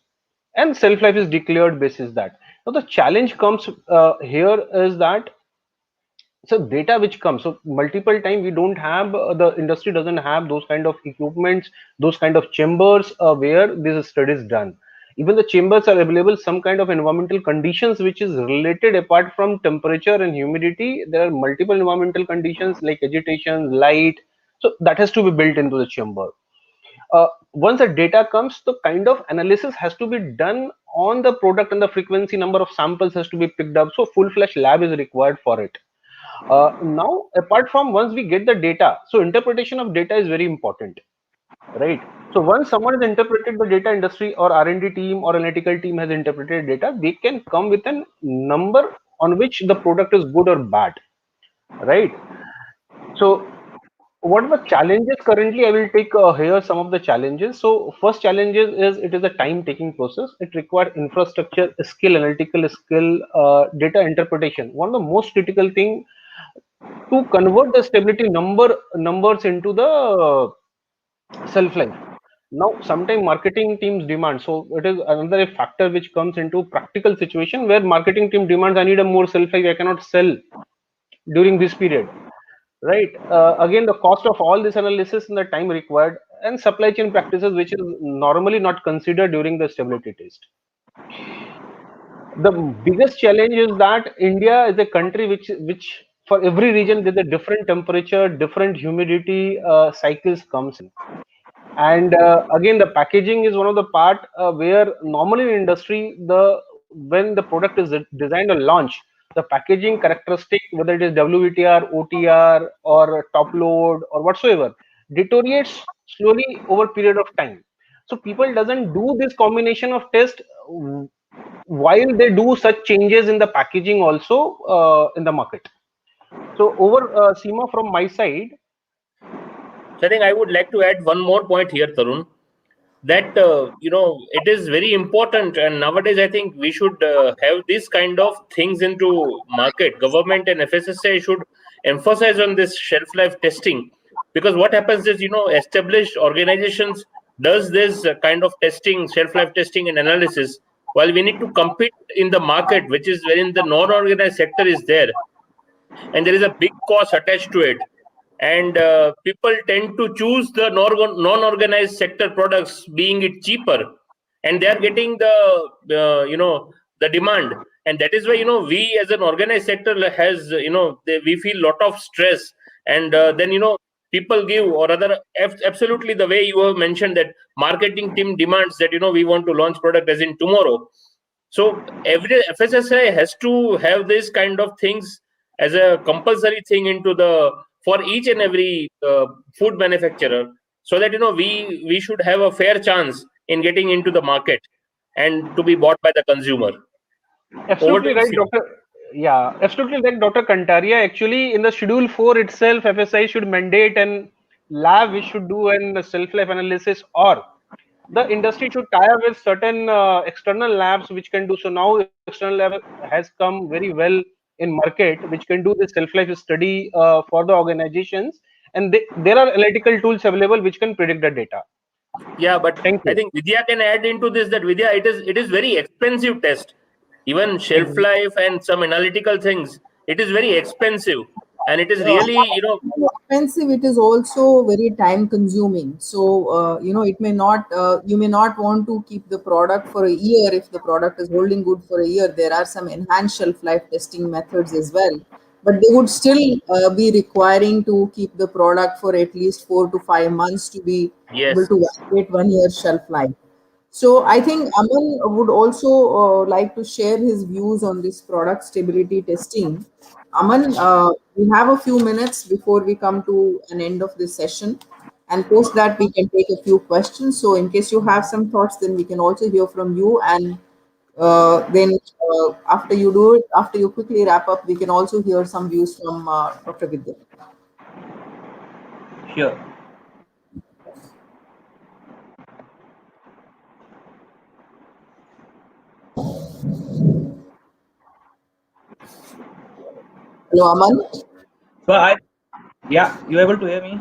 and shelf life is declared basis that. Now the challenge comes here is that so data which comes, so multiple time we don't have the industry doesn't have those kind of equipments, those kind of chambers where this study is done. Even the chambers are available, some kind of environmental conditions which is related apart from temperature and humidity. There are multiple environmental conditions like agitation, light, so that has to be built into the chamber. Once the data comes, the kind of analysis has to be done on the product, and the frequency number of samples has to be picked up, so full-fledged lab is required for it. Now apart from once we get the data, so interpretation of data is very important, right? So once someone has interpreted the data, industry or R&D team or analytical team has interpreted data, they can come with a number on which the product is good or bad, right? So what are the challenges currently? I will take here some of the challenges. So first challenges is it is a time taking process. It requires infrastructure skill, analytical skill, data interpretation. One of the most critical thing to convert the stability numbers into the self life. Now sometimes marketing teams demand, so it is another factor which comes into practical situation where marketing team demands, I need a more self life, I cannot sell during this period, right? Again, the cost of all this analysis and the time required, and supply chain practices which is normally not considered during the stability test. The biggest challenge is that India is a country which for every region there's a different temperature, different humidity cycles comes in. And again, the packaging is one of the part where normally in industry, when the product is designed or launched, the packaging characteristic, whether it is WTR, OTR, or top load or whatsoever, deteriorates slowly over period of time. So people doesn't do this combination of test while they do such changes in the packaging also in the market. So over Seema from my side. So I think I would like to add one more point here, Tarun, that it is very important, and nowadays I think we should have this kind of things into market. Government and FSSAI should emphasize on this shelf life testing, because what happens is established organizations does this kind of testing, shelf life testing and analysis, while we need to compete in the market, which is wherein the non-organized sector is there, and there is a big cost attached to it. And people tend to choose the non-organized sector products, being it cheaper, and they are getting the demand. And that is why we as an organized sector has we feel lot of stress. And then people give, or other absolutely the way you have mentioned, that marketing team demands that we want to launch product as in tomorrow. So every FSSAI has to have this kind of things as a compulsory thing into the for each and every food manufacturer, so that we should have a fair chance in getting into the market and to be bought by the consumer. Absolutely right, Doctor. Yeah, absolutely right, Dr. Kantaria. Actually, in the Schedule 4 itself, FSI should mandate and lab which should do an self-life analysis, or the industry should tie up with certain external labs which can do. So now external lab has come very well in market, which can do the self-life study for the organizations, and there are analytical tools available which can predict the data. Yeah, but I think Vidya can add into this that Vidya, it is very expensive test. Even shelf life and some analytical things, it is very expensive, and it is really expensive. It is also very time consuming. So it may not you may not want to keep the product for a year. If the product is holding good for a year, there are some enhanced shelf life testing methods as well, but they would still be requiring to keep the product for at least 4 to 5 months to be able to validate 1 year shelf life. So I think Aman would also like to share his views on this product stability testing. Aman, we have a few minutes before we come to an end of this session, and post that we can take a few questions. So in case you have some thoughts, then we can also hear from you, and then after you do it, after you quickly wrap up, we can also hear some views from Dr. Vidya. Sure. Hello, Aman. So yeah, you able to hear me?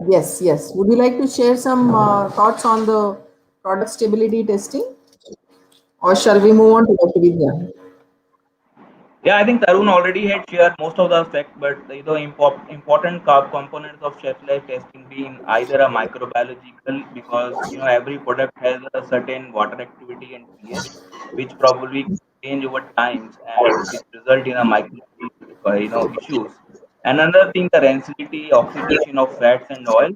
Yes, yes. Would you like to share some thoughts on the product stability testing or shall we move on to Dr. Vidya? Yeah, I think Tarun already had shared most of the aspects, but important components of shelf life testing being either a microbiological, because every product has a certain water activity and pH, which probably change over times and which result in a issues. Another thing, the rancidity, oxidation of fats and oil.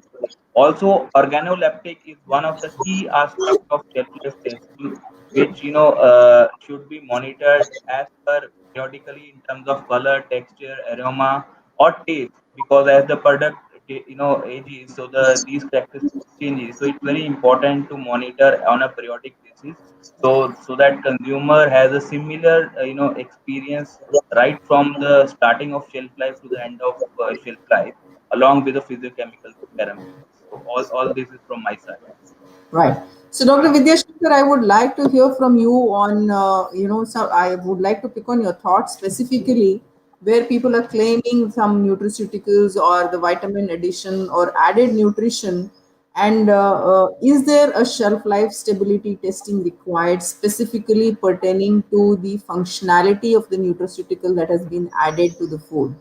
Also, organoleptic is one of the key aspects of shelf life testing, which should be monitored as per periodically in terms of color, texture, aroma, or taste. Because as the product ages, so these characteristics changes. So it's very important to monitor on a periodic basis, so that consumer has a similar experience right from the starting of shelf life to the end of shelf life, along with the physiochemical parameters. So all this is from my side. Right. So, Dr. Vidya Shankar, I would like to hear from you on, so I would like to pick on your thoughts specifically where people are claiming some nutraceuticals or the vitamin addition or added nutrition. And is there a shelf life stability testing required specifically pertaining to the functionality of the nutraceutical that has been added to the food?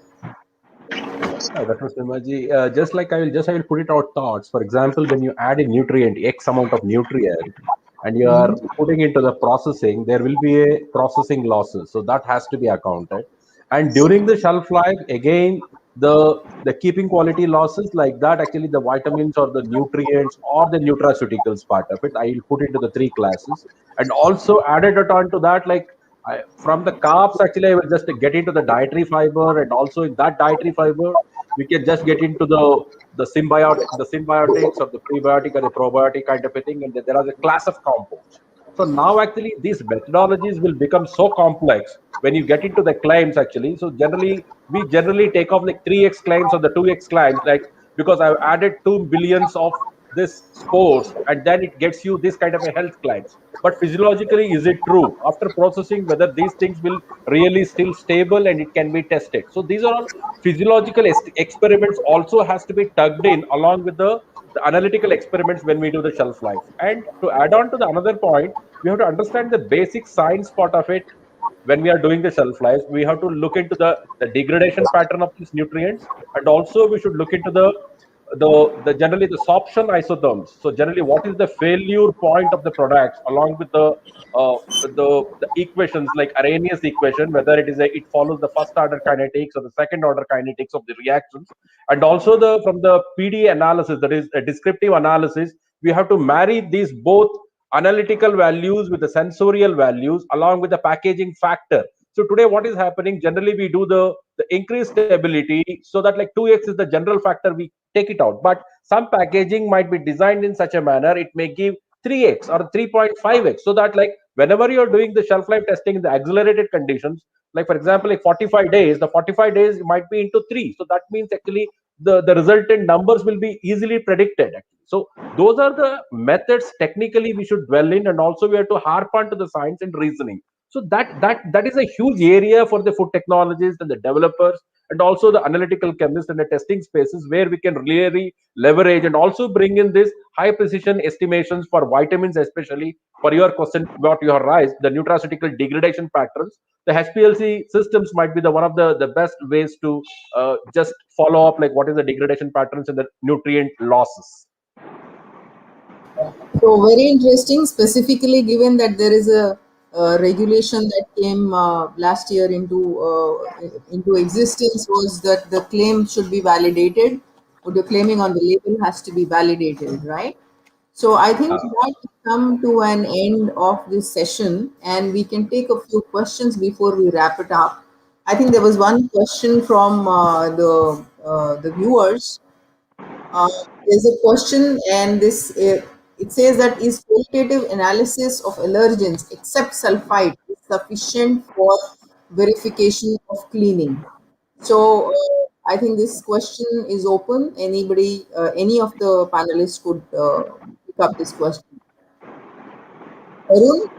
Dr. Simaji, I will put it out thoughts. For example, when you add a nutrient, X amount of nutrient, and you are putting into the processing, there will be a processing losses. So that has to be accounted. And during the shelf life, again, the keeping quality losses like that, actually the vitamins or the nutrients or the nutraceuticals part of it, I will put into the three classes. And also added it on to that, like from the carbs, actually, I will just get into the dietary fiber, and also in that dietary fiber, we can just get into the symbiotics or the prebiotic or the probiotic kind of a thing, and then there are a class of compounds. So now actually these methodologies will become so complex when you get into the claims actually. So generally we generally take off like 3x claims or the 2x claims, like because I've added 2 billions of this spores, and then it gets you this kind of a health claims. But physiologically, is it true after processing whether these things will really still stable and it can be tested? So these are all physiological experiments also has to be tugged in along with the analytical experiments when we do the shelf life. And to add on to the another point, we have to understand the basic science part of it. When we are doing the shelf life, we have to look into the degradation pattern of these nutrients, and also we should look into the generally the sorption isotherms. So generally, what is the failure point of the products along with the equations like Arrhenius equation, whether it follows the first order kinetics or the second order kinetics of the reactions, and also the from the PD analysis, that is a descriptive analysis, we have to marry these both analytical values with the sensorial values along with the packaging factor. So today what is happening, generally we do the increased stability, so that like 2x is the general factor, we take it out. But some packaging might be designed in such a manner it may give 3x or 3.5x, so that like whenever you're doing the shelf life testing in the accelerated conditions, like for example like 45 days, the 45 days might be into 3, so that means actually the resultant numbers will be easily predicted actually. So those are the methods technically we should dwell in, and also we have to harp on to the science and reasoning. So that is a huge area for the food technologists and the developers, and also the analytical chemists and the testing spaces, where we can really leverage and also bring in this high precision estimations for vitamins, especially for your question what you have raised, the nutraceutical degradation patterns. The HPLC systems might be the one of the best ways to just follow up like what is the degradation patterns and the nutrient losses. So very interesting, specifically given that there is a regulation that came last year into existence, was that the claim should be validated. What you're claiming on the label has to be validated, right? So I think that we come to an end of this session, and we can take a few questions before we wrap it up. I think there was one question from the viewers. uh, there's a question, and this it says that is qualitative analysis of allergens except sulfite is sufficient for verification of cleaning? So I think this question is open. Anybody, any of the panelists could pick up this question. Arun?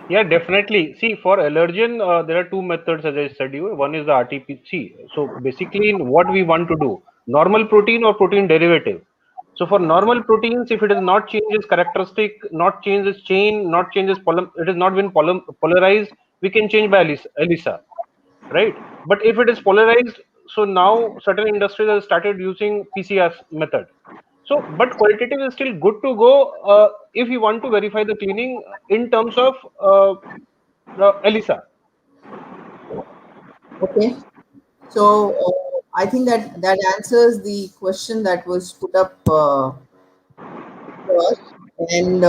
Yeah, definitely. See, for allergen, there are two methods, as I said you. One is the RT-PCR. So basically, what we want to do, normal protein or protein derivative. So for normal proteins, if it is not changed its characteristic, not changed its chain, not changed its it has not been polarized, we can change by ELISA, right? But if it is polarized, so now certain industries have started using PCR method. So, but qualitative is still good to go if you want to verify the cleaning in terms of ELISA. Okay. So I think that answers the question that was put up to us. And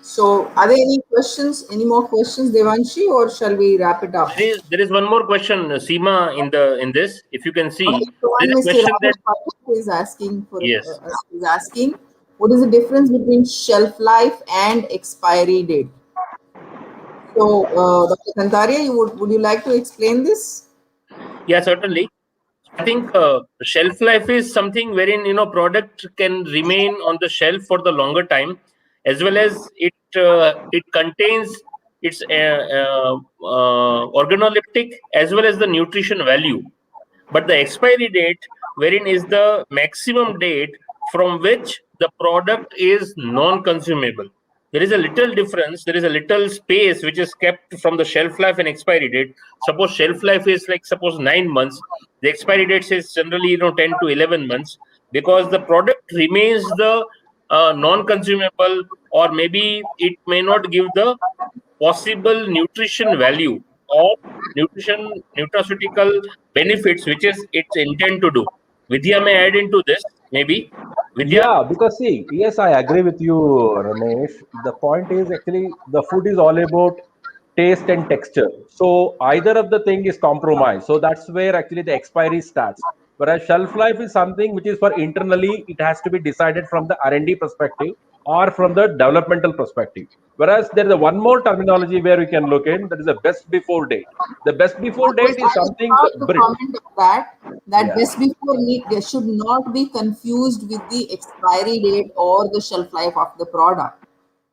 so, are there any questions? Any more questions, Devanshi, or shall we wrap it up? There is one more question, Seema, in this. If you can see, Okay, so there one is a Mr. question that Ramesh Pathak is asking for yes, is asking, what is the difference between shelf life and expiry date? So, Dr. Kantaria, would you like to explain this? yeah, certainly. I think shelf life is something wherein product can remain on the shelf for the longer time, as well as it contains its organoleptic as well as the nutrition value. But the expiry date, wherein is the maximum date from which the product is non-consumable. There is a little difference. There is a little space which is kept from the shelf life and expiry date. Suppose shelf life is like suppose 9 months. The expiry date is generally 10 to 11 months, because the product remains the non-consumable, or maybe it may not give the possible nutrition value or nutraceutical benefits which is its intent to do. Vidya may add into this, maybe. Vidya? Yeah, because see, yes, I agree with you, Ramesh. The point is actually the food is all about taste and texture. So either of the thing is compromised. So that's where actually the expiry starts. Whereas shelf life is something which is for internally, it has to be decided from the R&D perspective or from the developmental perspective. Whereas there is a one more terminology where we can look in, that is the best before date. The best before date is I was something about to comment on that. That yeah. best before need they should not be confused with the expiry date or the shelf life of the product,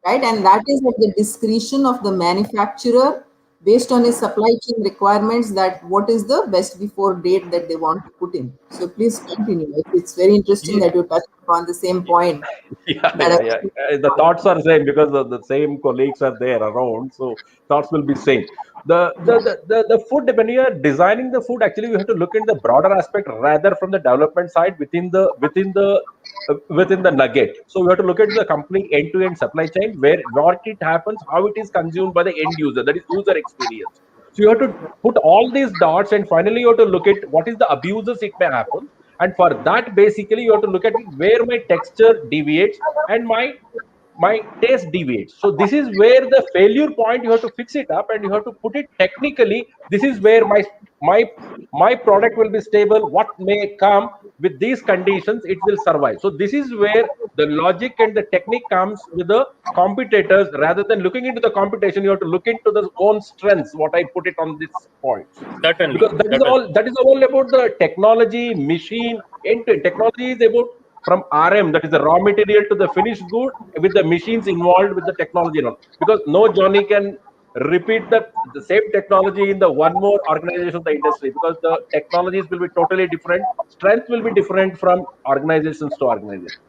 right? And that is at the discretion of the manufacturer based on his supply chain requirements, that what is the best before date that they want to put in. So please continue. It's very interesting that you touched upon the same point. Yeah, That I yeah, yeah. The thoughts are same because the same colleagues are there around, so thoughts will be same. The food, when you are designing the food, actually you have to look in the broader aspect rather from the development side within the nugget. So we have to look at the complete end-to-end supply chain, where what it happens, how it is consumed by the end user, that is user experience. So you have to put all these dots, and finally you have to look at what is the abuses it may happen. And for that, basically, you have to look at where my texture deviates and my taste deviates. So this is where the failure point, you have to fix it up and you have to put it technically. This is where my my product will be stable. What may come with these conditions, it will survive. So this is where the logic and the technique comes with the competitors. Rather than looking into the competition, you have to look into the own strengths. What I put it on this point, Certainly. because that is all about the technology machine. Into technology is about from RM, that is the raw material, to the finished good, with the machines involved with the technology and all. Because no Johnny can repeat the same technology in the one more organization of the industry, because the technologies will be totally different, strength will be different from organizations to organizations.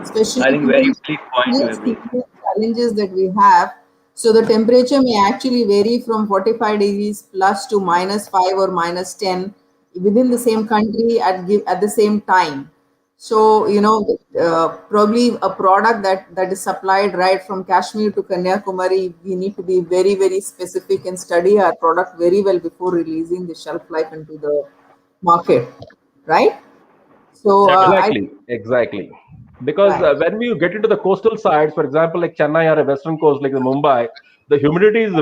especially I think very given valid point you have raised. the challenges that we have. So the temperature may actually vary from 45 degrees plus to -5 or -10 within the same country at the same time. So probably a product that is supplied right from Kashmir to Kanyakumari, we need to be very, very specific and study our product very well before releasing the shelf life into the market, right? So Certainly. Exactly. Because right. when you get into the coastal sides, for example, like Chennai or a western coast like the Mumbai, the humidity is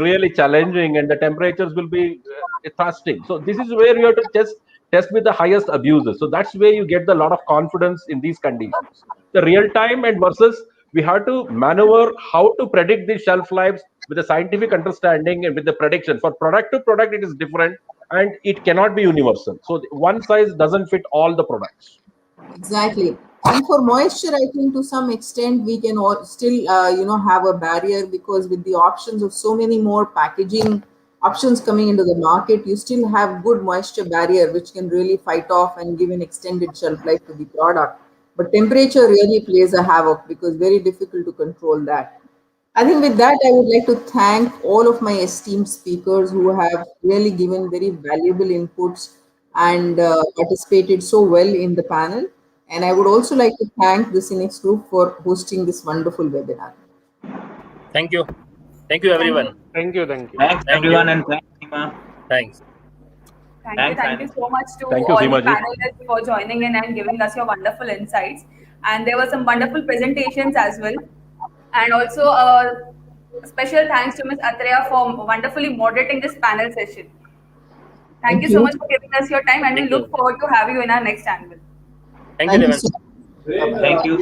really challenging, and the temperatures will be exhausting. So this is where you have to test with the highest abusers. So that's where you get the lot of confidence in these conditions. The real time and versus, we have to maneuver how to predict the shelf lives with a scientific understanding and with the prediction. For product to product, it is different, and it cannot be universal. So one size doesn't fit all the products. Exactly. And for moisture, I think to some extent we can still, have a barrier, because with the options of so many more packaging options coming into the market, you still have good moisture barrier, which can really fight off and give an extended shelf life to the product. but temperature really plays a havoc because very difficult to control that. I think with that, I would like to thank all of my esteemed speakers who have really given very valuable inputs and participated so well in the panel. And I would also like to thank the Cinex Group for hosting this wonderful webinar. Thank you. Thank you, everyone. Thank you. Thank you. Thanks Thank everyone, you. and thanks, Seema. Thanks. Thank you so much to Thank you, all the Seema ji. panelists for joining in and giving us your wonderful insights. And there were some wonderful presentations as well. And also a special thanks to Ms. Atreya for wonderfully moderating this panel session. Thank you so much for giving us your time, and we Thank you. look forward to have you in our next annual. Thank you, Thank you Devan. so much. Bye-bye. Thank you.